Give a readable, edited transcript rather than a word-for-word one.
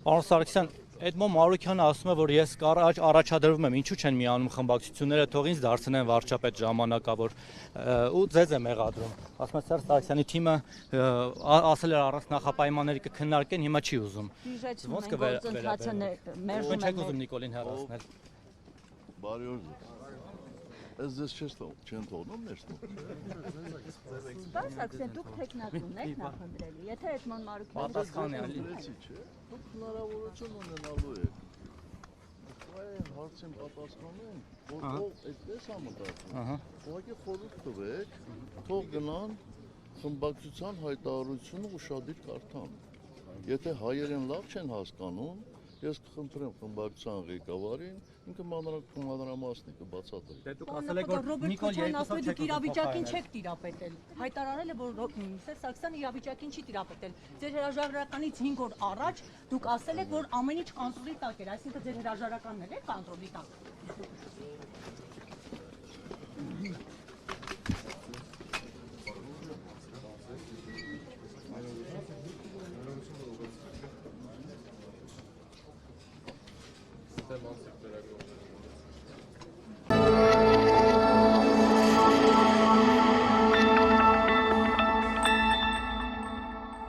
Պարոն Սարգսյան, Էդմոն Մարուկյանը ասում է, որ ես առաջադրվում եմ, ինչու չեն միանում խմբակցությունները, թող ինձ դարձնեն վարչապետ ժամանակավոր ու ձեզ է մեղադրում։ Ասում է Սերժ Սարգսյանի թիմը ասել էր առանց նախապայմանների կքննարկեն, հիմա չի ուզում։ Ոնց կվերաբերվի։ Մենք չենք ուզում Նիկոլին հեռացնել։ Բարի օր։ Ես ձեզ չեն թողնում ներսում։ Պարոն Սարգսյան, դուք թեկնածուն եք նախընտրելու, եթե Էդմոն Մարուկյանը պատասխանը դուք հնարավորություն ունենալու եք։ Այն հարցին պատասխանեն, որ ով այդպես համոզվում։ Ուղղակի խորհուրդ տվեք, թող գնան խմբակցության հայտարարությունը ուշադիր կարդան։ Եթե հայերեն լավ չեն հասկանում, ես կխնդրեմ խմբակցության ղեկավարին, ինքը մանրամասնի կբացատրի։ Դե դուք ասել եք, որ Նիկոլ Երգոսով դուք իրավիճակին չեք տիրապետել։ Հայտարարել է, որ Սերժ Սարգսյանը իրավիճակին չի տիրապետել։ Ձեր հրաժարականից 5 օր առաջ դուք ասել եք, որ ամեն ինչ կոնտրոլի տակ էր, այսինքն ձեր հրաժարականն էլ է կոնտրոլի տակ։